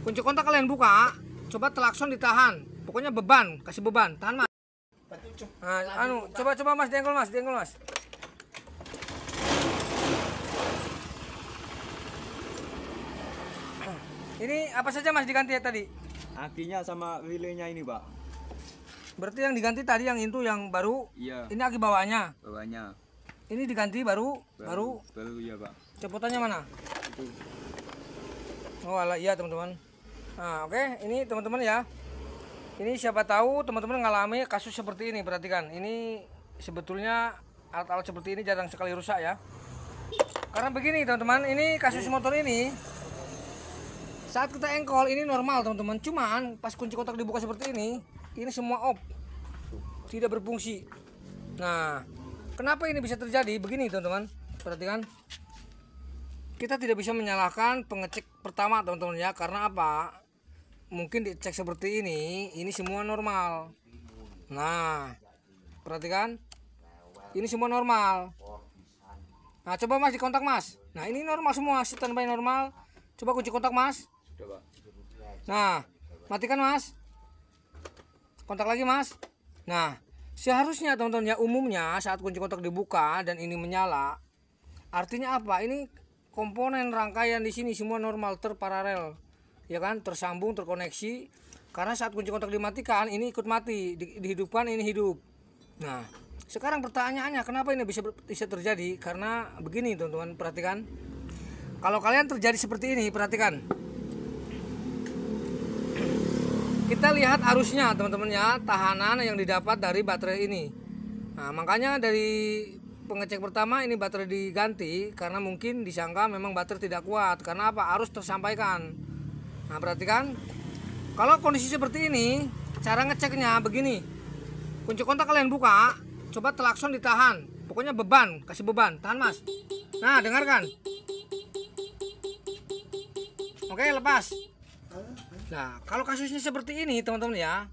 Kunci kontak kalian buka, coba klakson ditahan. Pokoknya beban, kasih beban, tahan mas. Nah, coba mas, dienggol mas. Ini apa saja mas diganti ya tadi? Akinya sama relaynya ini pak. Berarti yang diganti tadi yang itu yang baru. Iya. Ini aki bawahnya. Bawahnya. Ini diganti baru ya pak. Copotannya mana? Itu. Oh alah, iya teman-teman. Nah oke, ini teman-teman ya. Ini siapa tahu teman-teman ngalami kasus seperti ini. Perhatikan, ini sebetulnya alat-alat seperti ini jarang sekali rusak ya. Karena begini teman-teman, ini kasus motor ini saat kita engkol ini normal teman-teman. Cuman pas kunci kontak dibuka seperti ini semua off, tidak berfungsi. Nah, kenapa ini bisa terjadi? Begini teman-teman, perhatikan. Kita tidak bisa menyalahkan pengecek pertama teman-teman ya. Karena apa? Mungkin dicek seperti ini semua normal. Nah, perhatikan, ini semua normal. Nah, coba mas dikontak mas. Nah, ini normal semua, standby normal. Coba kunci kontak mas. Nah, matikan mas. Kontak lagi mas. Nah, seharusnya teman-teman ya, umumnya saat kunci kontak dibuka dan ini menyala, artinya apa? Ini komponen rangkaian di sini semua normal, terparalel, ya kan, tersambung, terkoneksi. Karena saat kunci kontak dimatikan, ini ikut mati, dihidupkan, ini hidup. Nah, sekarang pertanyaannya, kenapa ini bisa terjadi? Karena begini teman-teman, perhatikan. Kalau kalian terjadi seperti ini, perhatikan. Kita lihat arusnya teman-teman ya, tahanan yang didapat dari baterai ini. Nah, makanya dari pengecek pertama ini baterai diganti karena mungkin disangka memang baterai tidak kuat. Karena apa? Arus tersampaikan. Nah, perhatikan. Kalau kondisi seperti ini, cara ngeceknya begini. Kunci kontak kalian buka, coba klakson ditahan. Pokoknya beban, kasih beban, tahan mas. Nah, dengarkan. Oke, lepas. Nah, kalau kasusnya seperti ini teman-teman ya,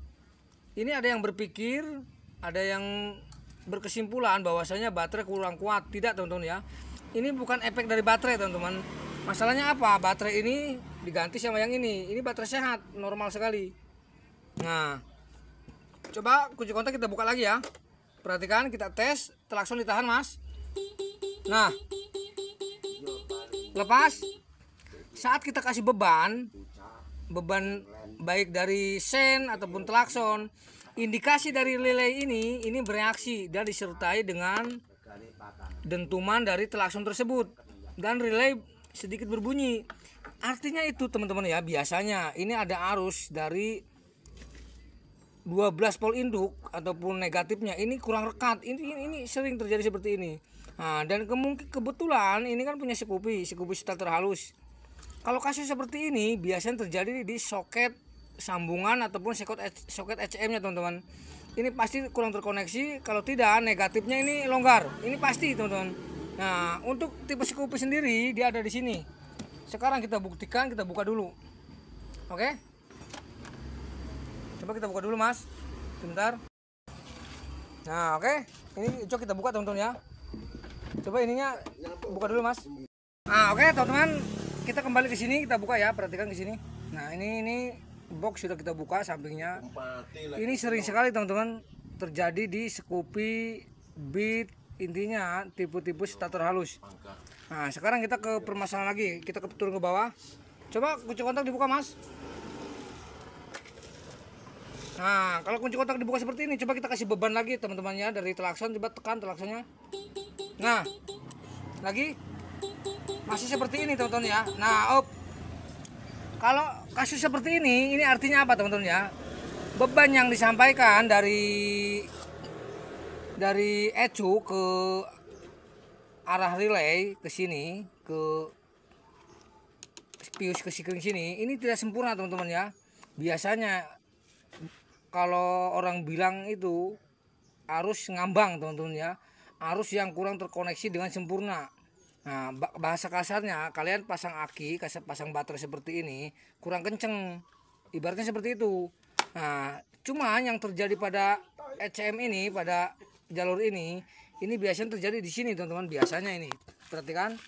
ini ada yang berpikir, ada yang berkesimpulan bahwasanya baterai kurang kuat. Tidak teman-teman ya, ini bukan efek dari baterai teman-teman. Masalahnya apa? Baterai ini diganti sama yang ini baterai sehat, normal sekali. Nah, coba kunci kontak kita buka lagi ya. Perhatikan, kita tes, klakson ditahan mas. Nah, lepas. Saat kita kasih beban baik dari sen ataupun klakson, indikasi dari relay ini bereaksi dan disertai dengan dentuman dari klakson tersebut dan relay sedikit berbunyi. Artinya itu teman-teman ya, biasanya ini ada arus dari 12 volt induk ataupun negatifnya ini kurang rekat. Ini sering terjadi seperti ini. Nah, dan kebetulan ini kan punya Scoopy starter halus. Kalau kasus seperti ini biasanya terjadi di soket sambungan ataupun soket ECM-nya teman-teman. Ini pasti kurang terkoneksi. Kalau tidak, negatifnya ini longgar. Ini pasti teman-teman. Nah, untuk tipe Scoopy sendiri dia ada di sini. Sekarang kita buktikan, kita buka dulu. Oke? Coba kita buka dulu mas. Sebentar. Nah, oke. Ini coba kita buka teman-teman ya. Coba ininya buka dulu mas. Nah, oke teman-teman. Kita kembali ke sini, kita buka ya, perhatikan ke sini. Nah, ini box sudah kita buka sampingnya. Ini sering sekali teman-teman terjadi di Scoopy, Beat, intinya tipe-tipe starter halus. Nah, sekarang kita ke permasalahan lagi. Kita turun ke bawah. Coba kunci kontak dibuka, Mas. Nah, kalau kunci kontak dibuka seperti ini, coba kita kasih beban lagi teman-temannya dari klakson, coba tekan klaksonnya. Nah, lagi masih seperti ini teman-teman ya. Nah, kalau kasus seperti ini artinya apa teman-teman ya? Beban yang disampaikan dari ECU ke arah relay ke sini, ke pius ke sikring sini, ini tidak sempurna teman-teman ya. Biasanya kalau orang bilang itu arus ngambang teman-teman ya, arus yang kurang terkoneksi dengan sempurna. Nah, bahasa kasarnya kalian pasang aki, pasang baterai seperti ini kurang kenceng, ibaratnya seperti itu. Nah, cuma yang terjadi pada ECM ini, pada jalur ini biasanya terjadi di sini teman-teman. Biasanya ini, perhatikan.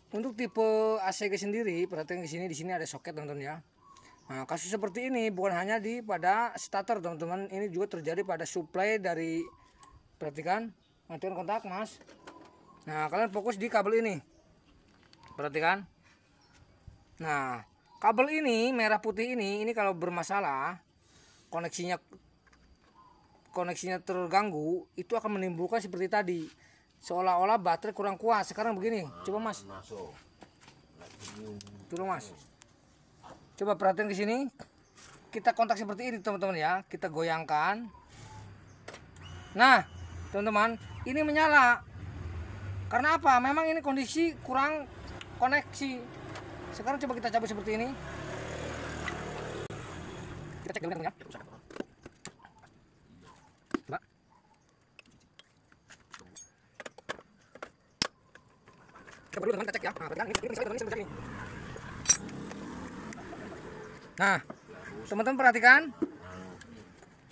Untuk tipe ACG sendiri, perhatikan di sini ada soket teman-teman ya. Nah, kasus seperti ini bukan hanya pada starter teman-teman, ini juga terjadi pada supply dari, perhatikan, matikan kontak mas. Nah kalian fokus di kabel ini, perhatikan. Nah kabel ini merah putih ini kalau bermasalah, koneksinya terganggu, itu akan menimbulkan seperti tadi, seolah-olah baterai kurang kuat. Sekarang begini, coba mas, turun mas, coba perhatian ke sini. Kita kontak seperti ini teman-teman ya, kita goyangkan. Nah teman-teman, ini menyala. Karena apa? Memang ini kondisi kurang koneksi. Sekarang coba kita cabut seperti ini. Kita cek dulu ya. Coba. Coba dulu teman, kita cek ya. Nah, teman-teman perhatikan.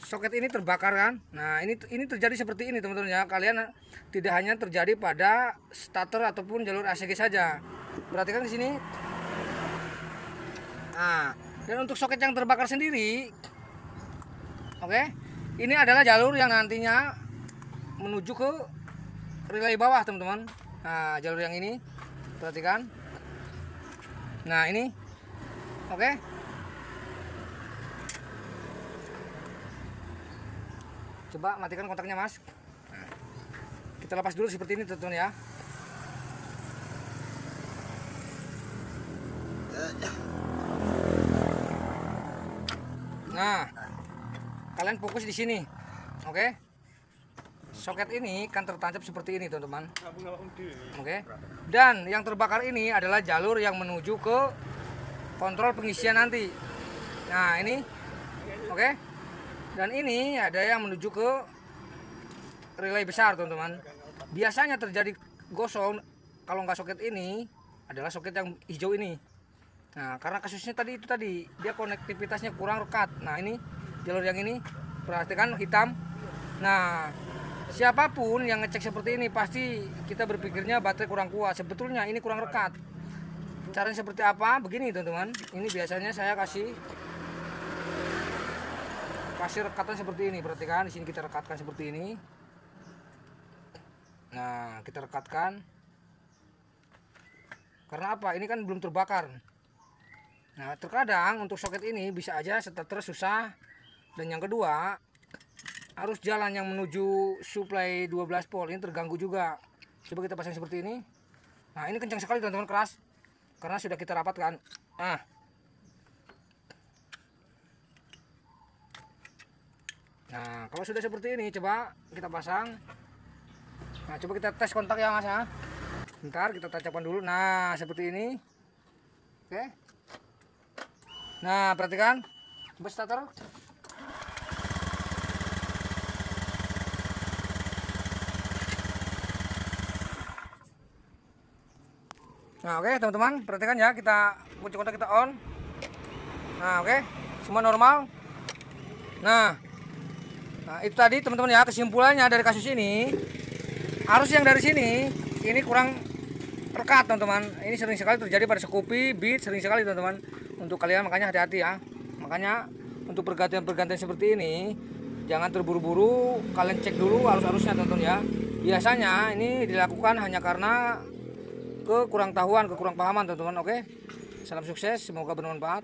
Soket ini terbakar kan. Nah ini terjadi seperti ini teman-teman ya. Kalian tidak hanya terjadi pada starter ataupun jalur ACG saja. Perhatikan di sini. Nah, dan untuk soket yang terbakar sendiri, oke, ini adalah jalur yang nantinya menuju ke relay bawah teman-teman. Nah jalur yang ini, perhatikan. Nah ini, oke. Coba matikan kontaknya mas. Nah, kita lepas dulu seperti ini teman-teman ya. Nah kalian fokus di sini, oke. Soket ini kan tertancap seperti ini teman-teman, oke. Dan yang terbakar ini adalah jalur yang menuju ke kontrol pengisian nanti. Nah ini, oke. Dan ini ada yang menuju ke relay besar teman-teman. Biasanya terjadi gosong kalau nggak soket ini adalah soket yang hijau ini. Nah karena kasusnya tadi itu tadi, dia konektivitasnya kurang rekat. Nah ini jalur yang ini, perhatikan hitam. Nah siapapun yang ngecek seperti ini pasti kita berpikirnya baterai kurang kuat. Sebetulnya ini kurang rekat. Caranya seperti apa? Begini teman-teman. Ini biasanya saya kasih rekatan seperti ini. Perhatikan di sini, kita rekatkan seperti ini. Nah kita rekatkan. Karena apa? Ini kan belum terbakar. Nah terkadang untuk soket ini bisa aja starter susah. Dan yang kedua, arus jalan yang menuju supply 12 volt ini terganggu juga. Coba kita pasang seperti ini. Nah ini kencang sekali teman-teman, keras. Karena sudah kita rapatkan. Nah kalau sudah seperti ini, coba kita pasang. Nah coba kita tes kontak ya mas ya. Bentar, kita tancapkan dulu. Nah seperti ini, oke. Nah perhatikan, coba starter. Nah oke teman-teman, perhatikan ya, kita kunci kontak kita on. Nah oke, semua normal. Nah itu tadi teman-teman ya, kesimpulannya dari kasus ini, arus yang dari sini ini kurang rekat teman-teman. Ini sering sekali terjadi pada Scoopy, Beat, sering sekali teman-teman. Untuk kalian makanya hati-hati ya. Makanya untuk pergantian-pergantian seperti ini jangan terburu-buru, kalian cek dulu arus-arusnya teman-teman ya. Biasanya ini dilakukan hanya karena kekurang tahuan, kekurang pahaman teman-teman. Oke, salam sukses, semoga bermanfaat.